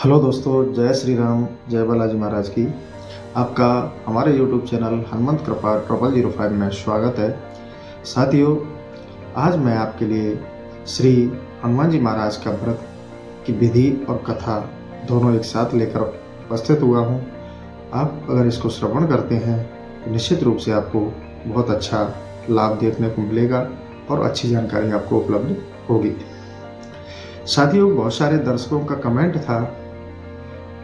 Hello दोस्तों, जय श्री राम, जय बालाजी महाराज की। आपका हमारे YouTube चैनल हनुमंत कृपा 0005 में स्वागत है। साथियों, आज मैं आपके लिए श्री हनुमान जी महाराज का व्रत की विधि और कथा दोनों एक साथ लेकर उपस्थित हुआ हूँ। आप अगर इसको श्रवण करते हैं तो निश्चित रूप से आपको बहुत अच्छा लाभ देखने को मिलेगा और अच्छी जानकारी आपको उपलब्ध होगी। साथियों, बहुत सारे दर्शकों का कमेंट था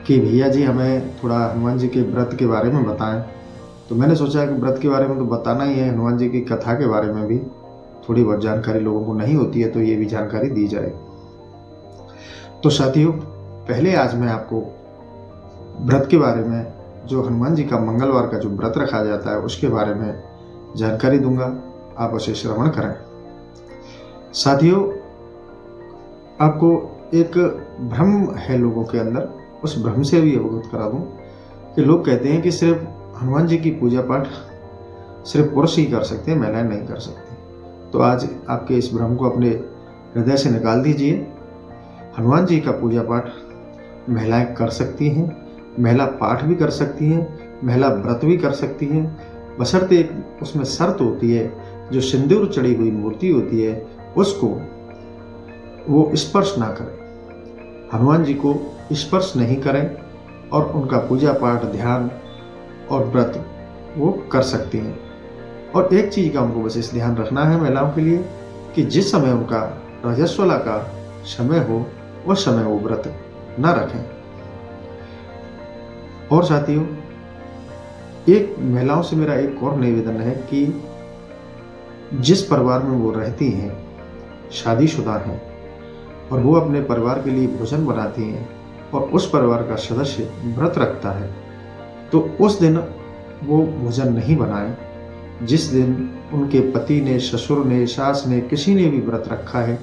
कि भैया जी हमें थोड़ा हनुमान जी के व्रत के बारे में बताएं। तो मैंने सोचा कि व्रत के बारे में तो बताना ही है, हनुमान जी की कथा के बारे में भी थोड़ी बहुत जानकारी लोगों को नहीं होती है, तो ये भी जानकारी दी जाए। तो साथियों, पहले आज मैं आपको व्रत के बारे में, जो हनुमान जी का मंगलवार का जो व्रत रखा जाता है उसके बारे में जानकारी दूंगा। आप उसे श्रवण करें। साथियों, आपको एक भ्रम है लोगों के अंदर, उस भ्रम से भी अवगत करा दूं कि लोग कहते हैं कि सिर्फ हनुमान जी की पूजा पाठ सिर्फ पुरुष ही कर सकते हैं, महिलाएं नहीं कर सकती। तो आज आपके इस भ्रम को अपने हृदय से निकाल दीजिए। हनुमान जी का पूजा पाठ महिलाएं कर सकती हैं, महिला पाठ भी कर सकती हैं, महिला व्रत भी कर सकती हैं, बशर्ते एक उसमें शर्त होती है, जो सिंदूर चढ़ी हुई मूर्ति होती है उसको वो स्पर्श ना करें, हनुमान जी को स्पर्श नहीं करें और उनका पूजा पाठ, ध्यान और व्रत वो कर सकती हैं। और एक चीज का उनको विशेष ध्यान रखना है महिलाओं के लिए कि जिस समय उनका रजस्वला का समय हो उस समय वो व्रत न रखें। और साथियों, एक महिलाओं से मेरा एक और निवेदन है कि जिस परिवार में वो रहती हैं, शादीशुदा हैं और वो अपने परिवार के लिए भोजन बनाती हैं और उस परिवार का सदस्य व्रत रखता है, तो उस दिन वो भोजन नहीं बनाए जिस दिन उनके पति ने, ससुर ने, सास ने, किसी ने भी व्रत रखा है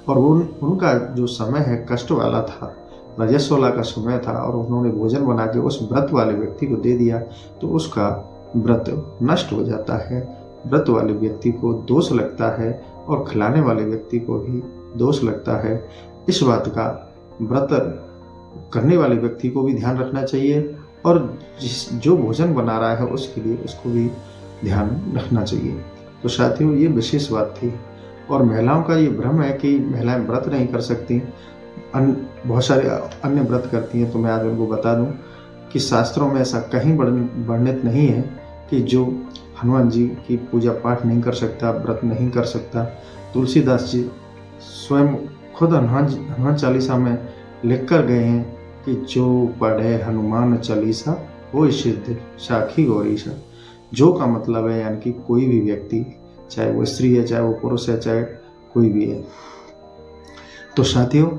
और उनका जो समय है कष्ट वाला था, रजस्वला का समय था और उन्होंने भोजन बना के उस व्रत वाले व्यक्ति को दे दिया, तो उसका व्रत नष्ट हो जाता है। व्रत वाले व्यक्ति को दोष लगता है और खिलाने वाले व्यक्ति को भी दोष लगता है। इस बात का व्रत करने वाले व्यक्ति को भी ध्यान रखना चाहिए और जो भोजन बना रहा है उसके लिए उसको भी ध्यान रखना चाहिए। तो साथियों, ये विशेष बात थी। और महिलाओं का ये भ्रम है कि महिलाएं व्रत नहीं कर सकती, बहुत सारे अन्य व्रत करती हैं। तो मैं आज उनको बता दूं कि शास्त्रों में ऐसा कहीं वर्णित नहीं है कि जो हनुमान जी की पूजा पाठ नहीं कर सकता, व्रत नहीं कर सकता। तुलसीदास जी स्वयं खुद हनुमान चालीसा में लिख कर गए हैं कि जो पढ़े हनुमान चालीसा वो सिद्ध साखी गौरीसा। जो का मतलब है यानी कि कोई भी व्यक्ति, चाहे वो स्त्री है, चाहे वो पुरुष है, चाहे कोई भी है। तो साथियों,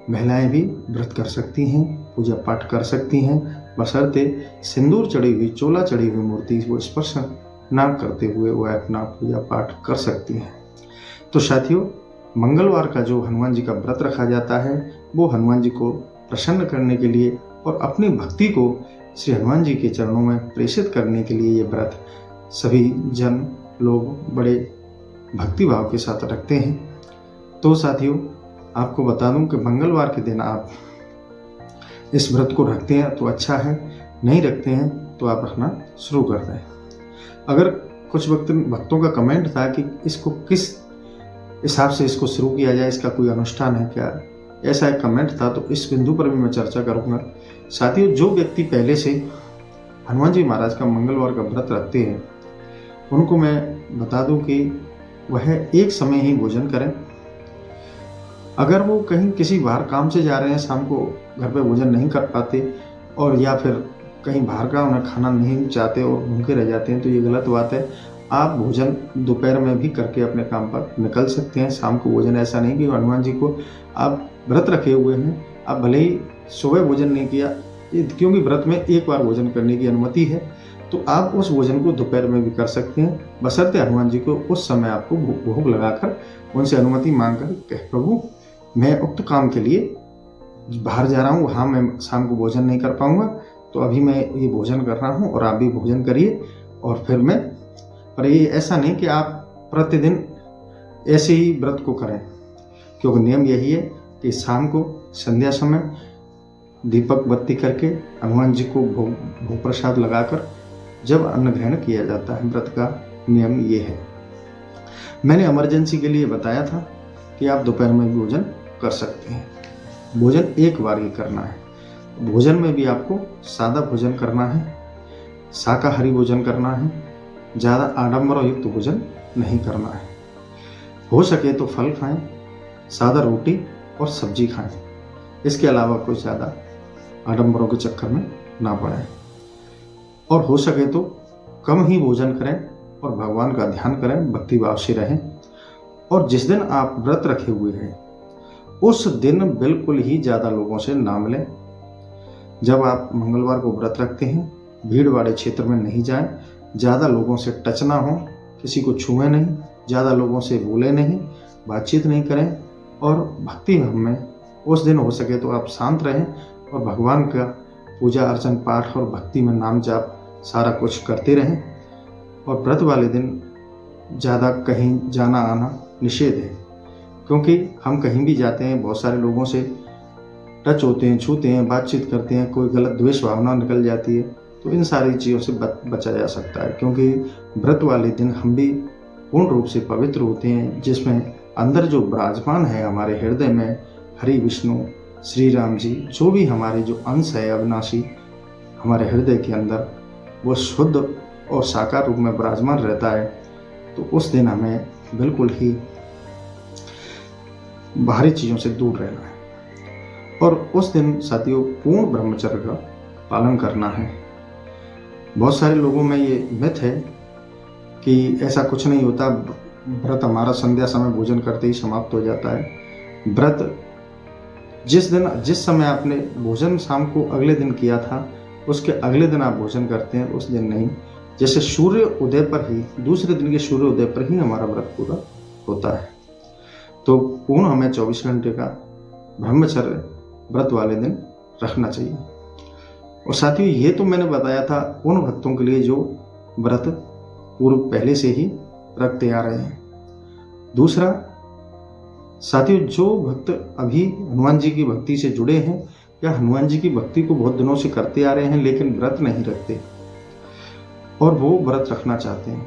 महिलाएं भी व्रत कर सकती हैं, पूजा पाठ कर सकती हैं, बशर्ते सिंदूर चढ़ी हुई, चोला चढ़ी हुई मूर्ति को स्पर्श ना करते हुए वह अपना पूजा पाठ कर सकती हैं। तो साथियों, मंगलवार का जो हनुमान जी का व्रत रखा जाता है वो हनुमान जी को प्रसन्न करने के लिए और अपनी भक्ति को श्री हनुमान जी के चरणों में प्रेषित करने के लिए ये व्रत सभी जन लोग बड़े भक्ति भाव के साथ रखते हैं। तो साथियों, आपको बता दूं कि मंगलवार के दिन आप इस व्रत को रखते हैं तो अच्छा है, नहीं रखते हैं तो आप रखना शुरू कर दें। अगर कुछ भक्तों का कमेंट था कि इसको किस हिसाब से इसको शुरू किया जाए, इसका कोई अनुष्ठान है क्या, ऐसा एक कमेंट था, तो इस बिंदु पर भी मैं चर्चा करूंगा। साथियों, जो व्यक्ति पहले से हनुमान जी महाराज का मंगलवार का व्रत रखते हैं उनको मैं बता दूं कि वह एक समय ही भोजन करें। अगर वो कहीं किसी बाहर काम से जा रहे हैं, शाम को घर पे भोजन नहीं कर पाते और या फिर कहीं बाहर का उन्हें खाना नहीं चाहते और भूखे रह जाते हैं, तो ये गलत बात है। आप भोजन दोपहर में भी करके अपने काम पर निकल सकते हैं। शाम को भोजन ऐसा नहीं कि हनुमान जी को आप व्रत रखे हुए हैं, आप भले ही सुबह भोजन नहीं किया, क्योंकि व्रत में एक बार भोजन करने की अनुमति है, तो आप उस भोजन को दोपहर में भी कर सकते हैं, बशर्ते हनुमान जी को उस समय आपको भोग लगाकर उनसे अनुमति मांग कर कह, प्रभु मैं उक्त काम के लिए बाहर जा रहा हूँ, वहाँ मैं शाम को भोजन नहीं कर पाऊंगा, तो अभी मैं ये भोजन कर रहा हूँ और आप भी भोजन करिए और फिर मैं। पर ये ऐसा नहीं कि आप प्रतिदिन ऐसे ही व्रत को करें, क्योंकि नियम यही है कि शाम को संध्या समय दीपक बत्ती करके हनुमान जी को भोग प्रसाद लगाकर जब अन्न ग्रहण किया जाता है। व्रत का नियम ये है। मैंने इमरजेंसी के लिए बताया था कि आप दोपहर में भी भोजन कर सकते हैं। भोजन एक बार ही करना है। भोजन में भी आपको सादा भोजन करना है, शाकाहारी भोजन करना है, ज़्यादा आडंबर युक्त भोजन नहीं करना है। हो सके तो फल खाएं, सादा रोटी और सब्जी खाएं। इसके अलावा कोई ज़्यादा आडंबरों के चक्कर में ना पड़े और हो सके तो कम ही भोजन करें और भगवान का ध्यान करें, भक्ति भाव से रहें। और जिस दिन आप व्रत रखे हुए हैं उस दिन बिल्कुल ही ज़्यादा लोगों से ना मिलें। जब आप मंगलवार को व्रत रखते हैं भीड़ वाले क्षेत्र में नहीं जाएं, ज़्यादा लोगों से टच ना हो, किसी को छुएं नहीं, ज़्यादा लोगों से बोले नहीं, बातचीत नहीं करें और भक्ति भाव में उस दिन हो सके तो आप शांत रहें और भगवान का पूजा अर्चन पाठ और भक्ति में नाम जाप सारा कुछ करते रहें। और व्रत वाले दिन ज़्यादा कहीं जाना आना निषेध है, क्योंकि हम कहीं भी जाते हैं बहुत सारे लोगों से टच होते हैं, छूते हैं, बातचीत करते हैं, कोई गलत द्वेष भावना निकल जाती है, तो इन सारी चीज़ों से बचा जा सकता है। क्योंकि व्रत वाले दिन हम भी पूर्ण रूप से पवित्र होते हैं, जिसमें अंदर जो विराजमान है हमारे हृदय में हरि विष्णु श्री राम जी, जो भी हमारे जो अंश है अविनाशी हमारे हृदय के अंदर, वो शुद्ध और साकार रूप में विराजमान रहता है। तो उस दिन हमें बिल्कुल ही बाहरी चीज़ों से दूर रहना है और उस दिन साथियों पूर्ण ब्रह्मचर्य का पालन करना है। बहुत सारे लोगों में ये मिथ है कि ऐसा कुछ नहीं होता, व्रत हमारा संध्या समय भोजन करते ही समाप्त हो जाता है। व्रत जिस समय आपने भोजन शाम को अगले दिन किया था उसके अगले दिन आप भोजन करते हैं, उस दिन नहीं। जैसे सूर्य उदय पर ही, दूसरे दिन के सूर्य उदय पर ही हमारा व्रत पूरा होता है। तो पूर्ण हमें 24 घंटे का ब्रह्मचर्य व्रत वाले दिन रखना चाहिए। और साथियों ये तो मैंने बताया था उन भक्तों के लिए जो व्रत पूर्व पहले से ही रखते आ रहे हैं। दूसरा साथियों, जो भक्त अभी हनुमान जी की भक्ति से जुड़े हैं या हनुमान जी की भक्ति को बहुत दिनों से करते आ रहे हैं लेकिन व्रत नहीं रखते और वो व्रत रखना चाहते हैं,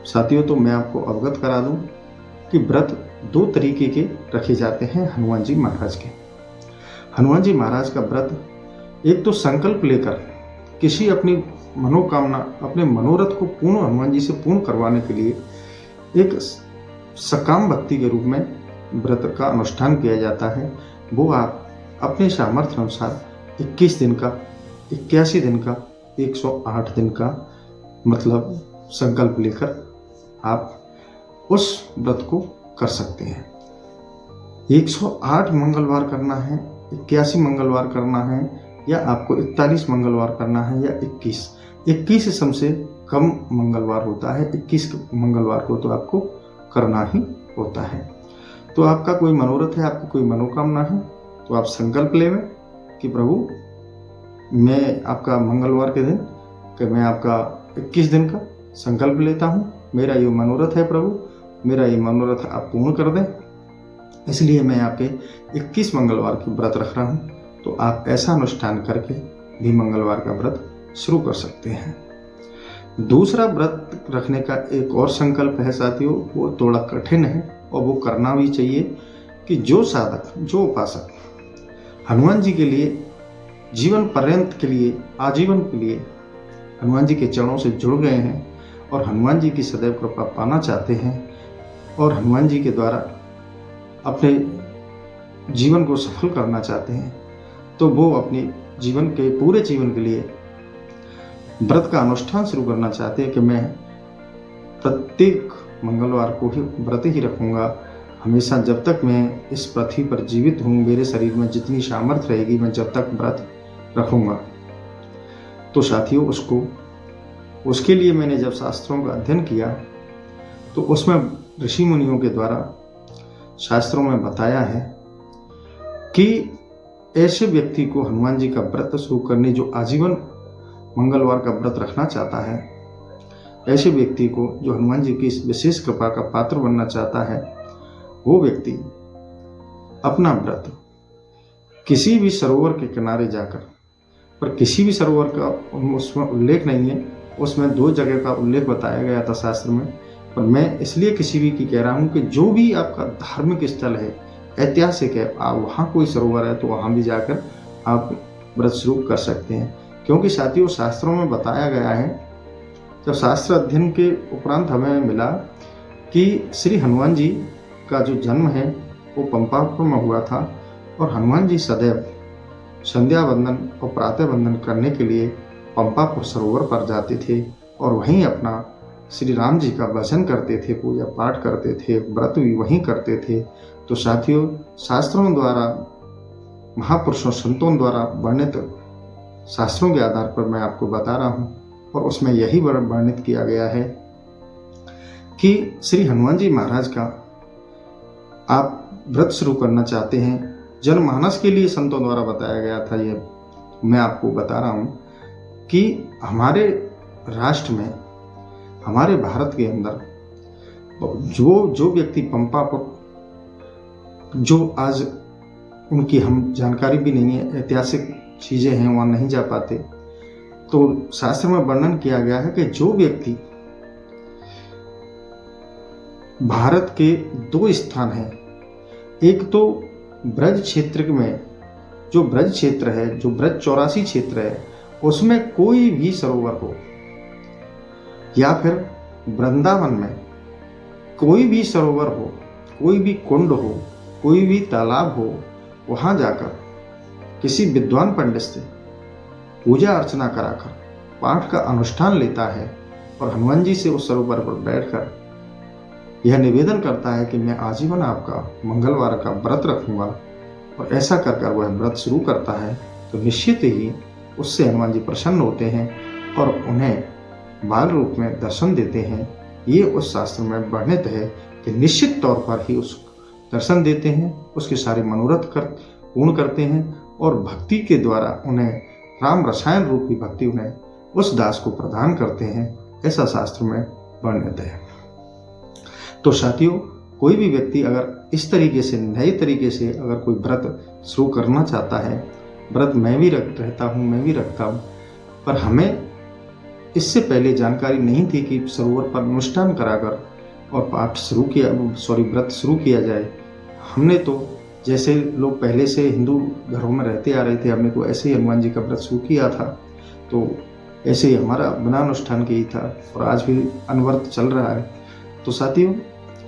साथियों तो मैं आपको अवगत करा दूं कि व्रत दो तरीके के रखे जाते हैं हनुमान जी महाराज के। हनुमान जी महाराज का व्रत एक तो संकल्प लेकर किसी अपनी मनोकामना, अपने मनोरथ को पूर्ण हनुमान जी से पूर्ण करवाने के लिए एक सकाम भक्ति के रूप में व्रत का अनुष्ठान किया जाता है। वो आप अपने सामर्थ्य अनुसार 21 दिन का, 81 दिन का, 108 दिन का मतलब संकल्प लेकर आप उस व्रत को कर सकते हैं। 108 मंगलवार करना है, 81 मंगलवार करना है या आपको 41 मंगलवार करना है या 21 सबसे कम मंगलवार होता है, 21 मंगलवार को तो आपको करना ही होता है। तो आपका कोई मनोरथ है, आपकी कोई मनोकामना है तो आप संकल्प लें कि प्रभु मैं आपका मंगलवार के दिन कि मैं आपका 21 दिन का संकल्प लेता हूँ, मेरा ये मनोरथ है प्रभु, मेरा ये मनोरथ आप पूर्ण कर दें, इसलिए मैं आपके 21 मंगलवार की व्रत रख रहा हूँ। तो आप ऐसा अनुष्ठान करके भी मंगलवार का व्रत शुरू कर सकते हैं। दूसरा व्रत रखने का एक और संकल्प है साथियों, वो थोड़ा कठिन है और वो करना भी चाहिए कि जो साधक, जो उपासक हनुमान जी के लिए जीवन पर्यंत के लिए, आजीवन के लिए हनुमान जी के चरणों से जुड़ गए हैं और हनुमान जी की सदैव कृपा पाना चाहते हैं और हनुमान जी के द्वारा अपने जीवन को सफल करना चाहते हैं, तो वो अपने जीवन के पूरे जीवन के लिए व्रत का अनुष्ठान शुरू करना चाहते हैं कि मैं प्रत्येक मंगलवार को ही व्रत ही रखूंगा हमेशा, जब तक मैं इस पृथ्वी पर जीवित हूँ, मेरे शरीर में जितनी सामर्थ्य रहेगी मैं जब तक व्रत रखूंगा। तो साथियों उसके लिए मैंने जब शास्त्रों का अध्ययन किया तो उसमें ऋषि मुनियों के द्वारा शास्त्रों में बताया है कि ऐसे व्यक्ति को हनुमान जी का व्रत शुरू करने, जो आजीवन मंगलवार का व्रत रखना चाहता है, ऐसे व्यक्ति को जो हनुमान जी की इस विशेष कृपा का पात्र बनना चाहता है, वो व्यक्ति अपना व्रत किसी भी सरोवर के किनारे जाकर, पर किसी भी सरोवर का उसमें उल्लेख नहीं है, उसमें 2 जगह का उल्लेख बताया गया था शास्त्र में। पर मैं इसलिए किसी भी की कह रहा हूँ कि जो भी आपका धार्मिक स्थल है, ऐतिहासिक है, आप वहाँ कोई सरोवर है तो वहाँ भी जाकर आप व्रत शुरू कर सकते हैं। क्योंकि साथियों, शास्त्रों में बताया गया है, जब शास्त्र अध्ययन के उपरांत हमें मिला कि श्री हनुमान जी का जो जन्म है वो पंपापुर में हुआ था, और हनुमान जी सदैव संध्या वंदन और प्रातः वंदन करने के लिए पंपापुर सरोवर पर जाते थे और वहीं अपना श्री राम जी का भजन करते थे, पूजा पाठ करते थे, व्रत भी वहीं करते थे। तो साथियों, शास्त्रों द्वारा, महापुरुषों संतों द्वारा वर्णित शास्त्रों के आधार पर मैं आपको बता रहा हूँ, और उसमें यही वर्णित किया गया है कि श्री हनुमान जी महाराज का आप व्रत शुरू करना चाहते हैं, जनमानस के लिए संतों द्वारा बताया गया था। ये मैं आपको बता रहा हूँ कि हमारे राष्ट्र में, हमारे भारत के अंदर जो व्यक्ति पंपापुर, जो आज उनकी हम जानकारी भी नहीं है, ऐतिहासिक चीज़ें हैं, वहाँ नहीं जा पाते, तो शास्त्र में वर्णन किया गया है कि जो व्यक्ति भारत के 2 स्थान हैं, एक तो ब्रज क्षेत्र में, जो ब्रज क्षेत्र है, जो ब्रज 84 क्षेत्र है, उसमें कोई भी सरोवर हो, या फिर वृंदावन में कोई भी सरोवर हो, कोई भी कुंड हो, कोई भी तालाब हो, वहां जाकर किसी विद्वान पंडित से पूजा अर्चना कराकर पाठ का अनुष्ठान लेता है और हनुमान जी से उस सरोवर पर बैठकर यह निवेदन करता है कि मैं आजीवन आपका मंगलवार का व्रत रखूंगा, और ऐसा कर कर वह व्रत शुरू करता है, तो निश्चित ही उससे हनुमान जी प्रसन्न होते हैं और उन्हें बाल रूप में दर्शन देते हैं। ये उस शास्त्र में वर्णित है कि निश्चित तौर पर ही उस दर्शन देते हैं, उसके सारे मनोरथ पूर्ण करते हैं, और भक्ति के द्वारा उन्हें राम रसायन रूपी भक्ति उन्हें उस दास को प्रदान करते हैं, ऐसा शास्त्र में वर्णित है। तो साथियों, कोई भी व्यक्ति अगर इस तरीके से, नए तरीके से अगर कोई व्रत शुरू करना चाहता है, व्रत मैं भी रहता हूँ, मैं भी रखता हूँ, पर हमें इससे पहले जानकारी नहीं थी कि सरोवर पर अनुष्ठान कराकर और पाठ शुरू किया, व्रत शुरू किया जाए। हमने तो जैसे लोग पहले से हिंदू घरों में रहते आ रहे थे, हमने तो ऐसे ही हनुमान जी का व्रत शुरू किया था, तो ऐसे ही हमारा बिना अनुष्ठान के ही था, और आज भी अनवर्त चल रहा है। तो साथियों,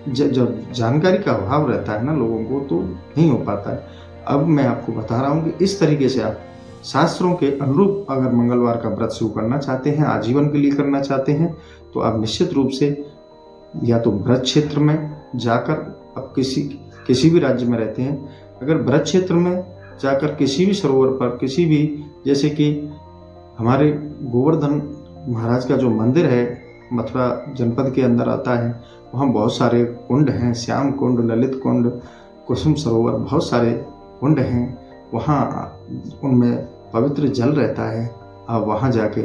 जब जानकारी का अभाव रहता है ना लोगों को, तो नहीं हो पाता है। अब मैं आपको बता रहा हूँ कि इस तरीके से आप शास्त्रों के अनुरूप अगर मंगलवार का व्रत शुरू करना चाहते हैं, आजीवन के लिए करना चाहते हैं, तो आप निश्चित रूप से या तो ब्रज क्षेत्र में जाकर, अब किसी भी राज्य में रहते हैं, अगर ब्रज क्षेत्र में जाकर किसी भी सरोवर पर, किसी भी, जैसे कि हमारे गोवर्धन महाराज का जो मंदिर है, मथुरा जनपद के अंदर आता है, वहाँ बहुत सारे कुंड हैं, श्याम कुंड, ललित कुंड, कुसुम सरोवर, बहुत सारे कुंड हैं, वहाँ उनमें पवित्र जल रहता है। आप वहाँ जाके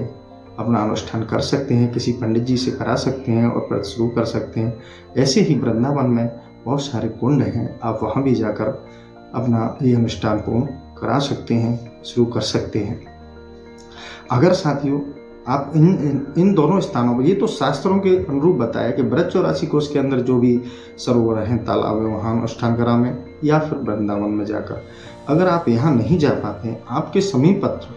अपना अनुष्ठान कर सकते हैं, किसी पंडित जी से करा सकते हैं और व्रत शुरू कर सकते हैं। ऐसे ही वृंदावन में बहुत सारे कुंड हैं, आप वहाँ भी जाकर अपना ये अनुष्ठान पूर्ण करा सकते हैं, शुरू कर सकते हैं। अगर साथियों आप इन दोनों स्थानों पर, ये तो शास्त्रों के अनुरूप बताया कि ब्रज 84 कोष के अंदर जो भी सरोवर हैं, तालाब है, वहाँ अनुष्ठान करावें, या फिर वृंदावन में जाकर। अगर आप यहाँ नहीं जा पाते हैं, आपके समीपत्र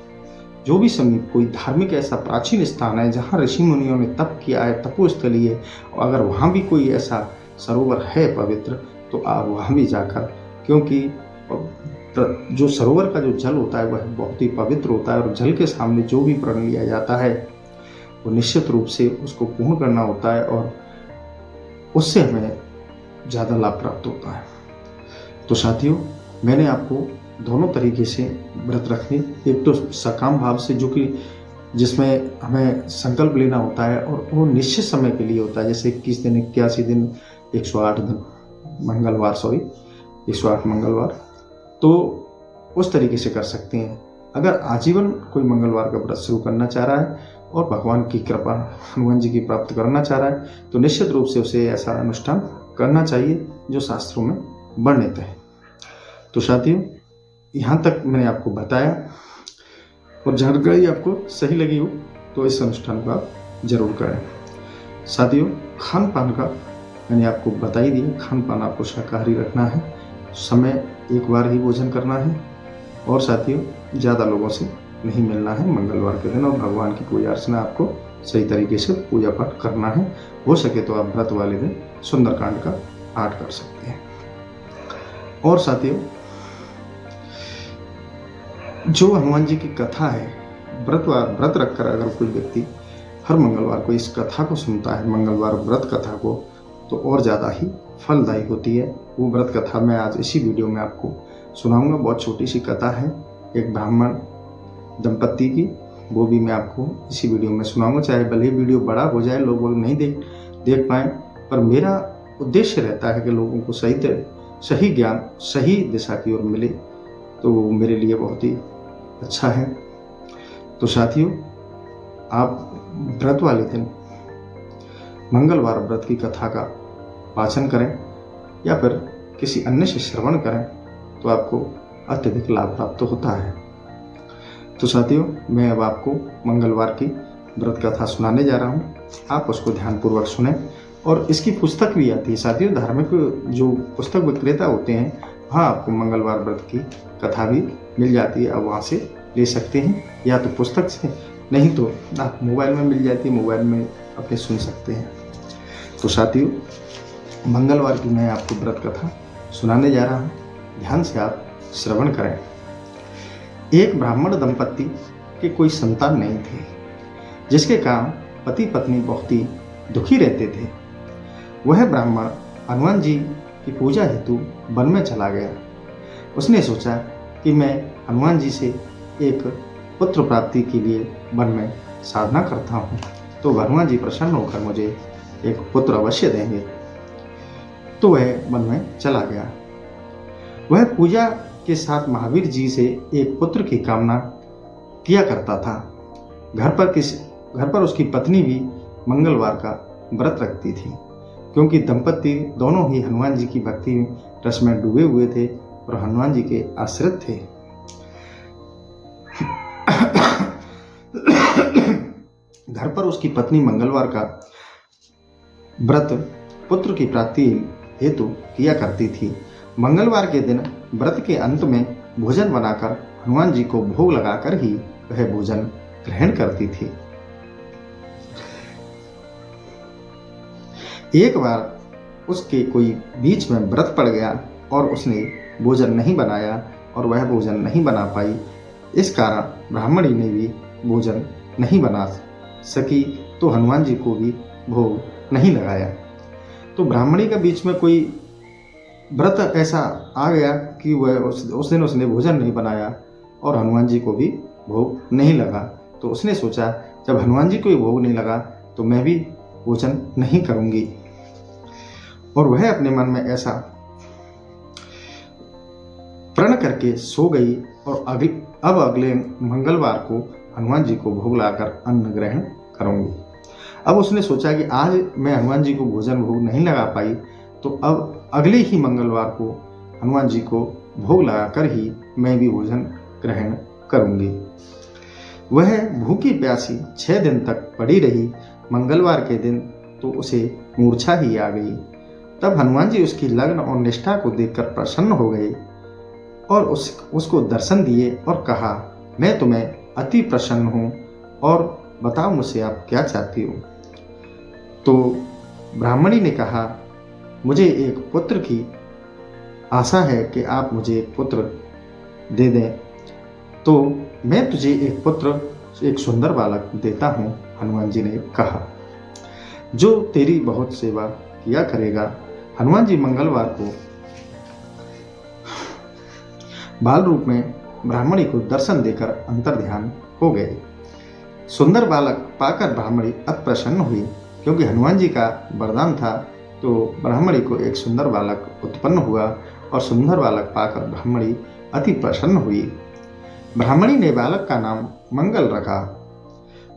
जो भी समीप कोई धार्मिक ऐसा प्राचीन स्थान है जहाँ ऋषि मुनियों ने तप किया है, तपोस्थली है, और अगर वहाँ भी कोई ऐसा सरोवर है पवित्र, तो आप वहाँ भी जाकर, क्योंकि जो सरोवर का जो जल होता है वह बहुत ही पवित्र होता है, और जल के सामने जो भी प्रण लिया जाता है वो निश्चित रूप से उसको पूर्ण करना होता है, और उससे हमें ज़्यादा लाभ प्राप्त होता है। तो साथियों, मैंने आपको दोनों तरीके से व्रत रखने, एक तो सकाम भाव से, जो कि जिसमें हमें संकल्प लेना होता है और वो निश्चित समय के लिए होता है, जैसे 21 दिन, 81 दिन, 108 दिन मंगलवार, 108 मंगलवार, तो उस तरीके से कर सकते हैं। अगर आजीवन कोई मंगलवार का व्रत शुरू करना चाह रहा है और भगवान की कृपा, हनुमान जी की प्राप्त करना चाह रहा है, तो निश्चित रूप से उसे ऐसा अनुष्ठान करना चाहिए जो शास्त्रों में वर्णित है। तो साथियों, यहाँ तक मैंने आपको बताया और जानकारी आपको सही लगी हो तो इस अनुष्ठान को आप जरूर करें। साथियों, खान पान का मैंने आपको बता ही दिया। खान पान आपको शाकाहारी रखना है, समय एक बार ही भोजन करना है और साथियों ज़्यादा लोगों से नहीं मिलना है मंगलवार के दिन, और भगवान की पूजा अर्चना आपको सही तरीके से पूजा पाठ करना है। हो सके तो आप व्रत वाले दिन सुंदरकांड का पाठ कर सकते हैं। और साथियों, जो हनुमान जी की कथा है, व्रत रखकर अगर कोई व्यक्ति हर मंगलवार को इस कथा को सुनता है, मंगलवार व्रत कथा को, तो और ज़्यादा ही फलदायी होती है। वो व्रत कथा मैं आज इसी वीडियो में आपको सुनाऊंगा। बहुत छोटी सी कथा है एक ब्राह्मण दंपत्ति की, वो भी मैं आपको इसी वीडियो में सुनाऊंगा। चाहे भले ही वीडियो बड़ा हो जाए, लोग नहीं देख पाए, पर मेरा उद्देश्य रहता है कि लोगों को सही ज्ञान, सही दिशा की ओर मिले, तो मेरे लिए बहुत ही अच्छा है। तो साथियों, आप व्रत वाले दिन मंगलवार व्रत की कथा का वाचन करें या फिर किसी अन्य से श्रवण करें तो आपको अत्यधिक लाभ प्राप्त होता है। तो साथियों, मैं अब आपको मंगलवार की व्रत कथा सुनाने जा रहा हूँ। आप उसको ध्यानपूर्वक सुनें। और इसकी पुस्तक भी आती है साथियों, धार्मिक जो पुस्तक विक्रेता होते हैं वहाँ आपको मंगलवार व्रत की कथा भी मिल जाती है। आप वहाँ से ले सकते हैं, या तो पुस्तक से, नहीं तो आप मोबाइल में मिल जाती है, मोबाइल में अपने सुन सकते हैं। तो साथियों, मंगलवार की मैं आपको व्रत कथा सुनाने जा रहा हूँ, ध्यान से आप श्रवण करें। एक ब्राह्मण दंपत्ति के कोई संतान नहीं थे, जिसके कारण पति पत्नी बहुत ही दुखी रहते थे। वह ब्राह्मण हनुमान जी की पूजा हेतु वन में चला गया। उसने सोचा कि मैं हनुमान जी से एक पुत्र प्राप्ति के लिए वन में साधना करता हूँ, तो हनुमान जी प्रसन्न होकर मुझे एक पुत्र अवश्य देंगे। तो वह वन में चला गया। वह पूजा के साथ महावीर जी से एक पुत्र की कामना किया करता था। घर पर उसकी पत्नी भी मंगलवार का व्रत रखती थी, क्योंकि दंपति दोनों ही हनुमान जी की भक्ति रस में डूबे हुए थे और हनुमान जी के आश्रित थे। घर पर उसकी पत्नी मंगलवार का व्रत पुत्र की प्राप्ति हेतु किया करती थी। मंगलवार के दिन व्रत के अंत में भोजन बनाकर हनुमान जी को भोग लगाकर ही वह भोजन ग्रहण करती थी। एक बार उसके कोई बीच में व्रत पड़ गया और उसने भोजन नहीं बनाया और वह भोजन नहीं बना पाई। इस कारण ब्राह्मणी ने भी भोजन नहीं बना सकी, तो हनुमान जी को भी भोग नहीं लगाया। तो ब्राह्मणी के बीच में कोई व्रत ऐसा आ गया कि वह उस दिन उसने भोजन नहीं बनाया और हनुमान जी को भी भोग नहीं लगा। तो उसने सोचा, जब हनुमान जी को भी भोग नहीं लगा तो मैं भी भोजन नहीं करूंगी। और वह अपने मन में ऐसा प्रण करके सो गई और अगले मंगलवार को हनुमान जी को भोग लगाकर अन्न ग्रहण करूंगी। अब उसने सोचा कि आज मैं हनुमान जी को भोग नहीं लगा पाई, तो अब अगले ही मंगलवार को हनुमान जी को भोग लगाकर ही मैं भी भोजन ग्रहण करूंगी। वह भूखी प्यासी 6 दिन तक पड़ी रही। मंगलवार के दिन तो उसे मूर्छा ही आ गई। तब हनुमान जी उसकी लगन और निष्ठा को देखकर प्रसन्न हो गए और उसको दर्शन दिए और कहा, मैं तुम्हें अति प्रसन्न हूँ और बताओ मुझसे आप क्या चाहती हो। तो ब्राह्मणी ने कहा, मुझे एक पुत्र की आशा है कि आप मुझे एक पुत्र दे दें, तो मैं तुझे एक सुंदर बालक देता हूँ। हनुमान जी ने कहा, जो तेरी बहुत सेवा किया करेगा। हनुमान जी मंगलवार को बाल रूप में ब्राह्मणी को दर्शन देकर अंतर्ध्यान हो गए। सुंदर बालक पाकर ब्राह्मणी अति प्रसन्न हुई, क्योंकि हनुमान जी का वरदान था। तो ब्राह्मणी को एक सुंदर बालक उत्पन्न हुआ और सुंदर बालक पाकर ब्राह्मणी अति प्रसन्न हुई। ब्राह्मणी ने बालक का नाम मंगल रखा।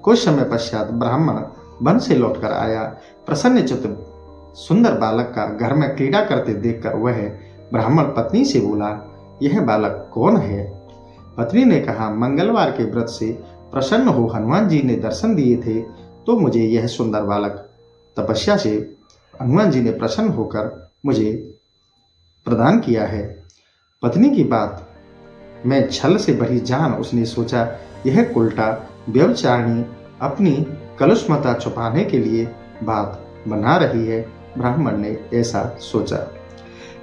कुछ समय पश्चात ब्राह्मण वन से लौटकर आया। प्रसन्नचित्त सुंदर बालक का घर में क्रीड़ा करते देखकर वह ब्राह्मण पत्नी से बोला, यह बालक कौन है? पत्नी ने कहा, मंगलवार के व्रत से प्रसन्न हो हनुमान जी ने दर्शन दिए थे, तो मुझे यह सुंदर बालक तपस्या से हनुमान जी ने प्रसन्न होकर मुझे प्रदान किया है। पत्नी की बात में छल से भरी जान उसने सोचा, यह उल्टा व्यभिचारिणी अपनी कलुषमता छुपाने के लिए बात बना रही है। ब्राह्मण ने ऐसा सोचा।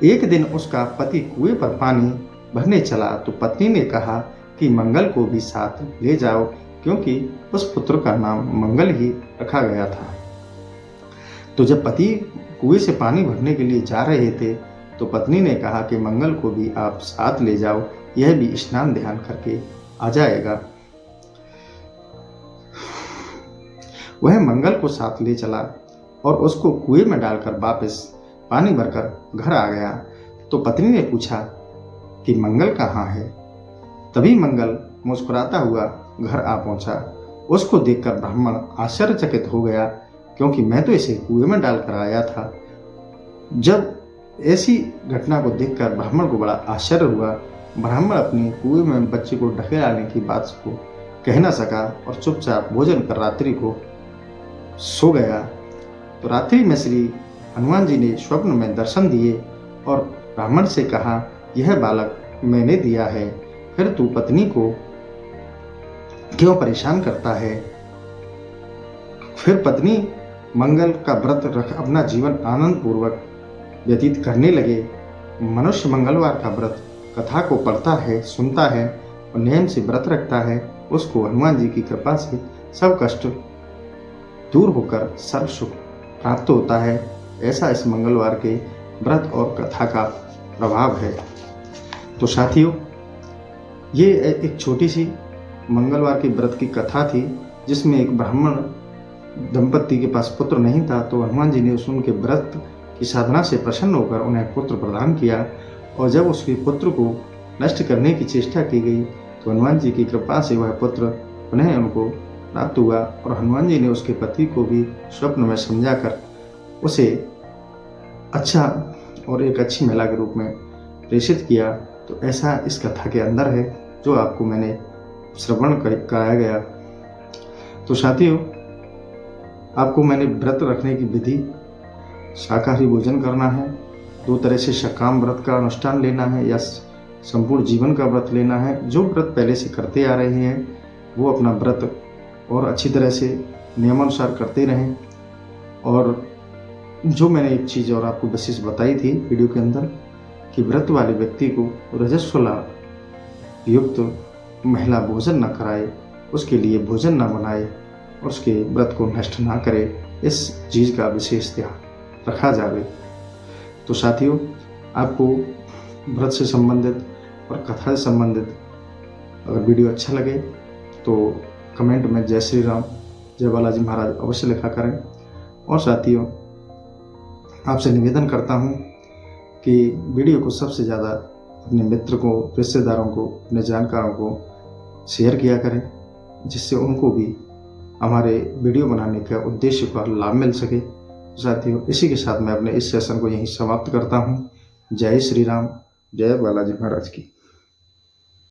एक दिन उसका पति कुएं पर पानी भरने चला तो पत्नी ने कहा कि मंगल को भी साथ ले जाओ, क्योंकि उस पुत्र का नाम मंगल ही रखा गया था। तो जब पति कुएं से पानी भरने के लिए जा रहे थे तो पत्नी ने कहा कि मंगल को भी आप साथ ले जाओ, यह भी स्नान ध्यान करके आ जाएगा। वह मंगल को साथ ले चला और उसको कुएं में डालकर वापस पानी भरकर घर आ गया। तो पत्नी ने पूछा कि मंगल कहाँ है? तभी मंगल मुस्कुराता हुआ घर आ पहुंचा। उसको देखकर ब्राह्मण आश्चर्यचकित हो गया, क्योंकि मैं तो इसे कुएं में डालकर आया था। जब ऐसी घटना को देखकर ब्राह्मण को बड़ा आश्चर्य हुआ। ब्राह्मण अपने कुएं में बच्चे को ढकेलाने की बात को कह न सका और चुपचाप भोजन कर रात्रि को सो गया। तो रात्रि में श्री हनुमान जी ने स्वप्न में दर्शन दिए और ब्राह्मण से कहा, यह बालक मैंने दिया है, फिर तू पत्नी को क्यों परेशान करता है? फिर पत्नी मंगल का व्रत रख अपना जीवन आनंद पूर्वक व्यतीत करने लगे। मनुष्य मंगलवार का व्रत कथा को पढ़ता है, सुनता है और नियम से व्रत रखता है, उसको हनुमान जी की कृपा से सब कष्ट दूर होकर सर्व सुख प्राप्त होता है। ऐसा इस मंगलवार के व्रत और कथा का प्रभाव है। तो साथियों, ये एक छोटी सी मंगलवार के व्रत की कथा थी, जिसमें एक ब्राह्मण दंपति के पास पुत्र नहीं था, तो हनुमान जी ने उनके व्रत की साधना से प्रसन्न होकर उन्हें पुत्र प्रदान किया। और जब उसके पुत्र को नष्ट करने की चेष्टा की गई तो हनुमान जी की कृपा से वह पुत्र पुनः उनको प्राप्त हुआ और हनुमान जी ने उसके पति को भी स्वप्न में समझाकर उसे अच्छा और एक अच्छी महिला के रूप में प्रेषित किया। तो ऐसा इस कथा के अंदर है, जो आपको मैंने श्रवण कराया गया। तो साथियों, आपको मैंने व्रत रखने की विधि, शाकाहारी भोजन करना है, 2 तरह से सकाम व्रत का अनुष्ठान लेना है या संपूर्ण जीवन का व्रत लेना है। जो व्रत पहले से करते आ रहे हैं वो अपना व्रत और अच्छी तरह से नियमानुसार करते रहें। और जो मैंने एक चीज़ और आपको विशेष बताई थी वीडियो के अंदर कि व्रत वाले व्यक्ति को रजस्वला युक्त महिला भोजन न कराए, उसके लिए भोजन न बनाए और उसके व्रत को नष्ट ना करे, इस चीज़ का विशेष ध्यान रखा जाए। तो साथियों, आपको व्रत से संबंधित और कथा से संबंधित अगर वीडियो अच्छा लगे तो कमेंट में जय श्री राम, जय बालाजी महाराज अवश्य लिखा करें। और साथियों, आपसे निवेदन करता हूँ कि वीडियो को सबसे ज़्यादा अपने मित्र को, रिश्तेदारों को, अपने जानकारों को शेयर किया करें, जिससे उनको भी हमारे वीडियो बनाने का उद्देश्य का लाभ मिल सके। साथियों, इसी के साथ मैं अपने इस सेशन को यहीं समाप्त करता हूँ। जय श्री राम, जय बालाजी महाराज की।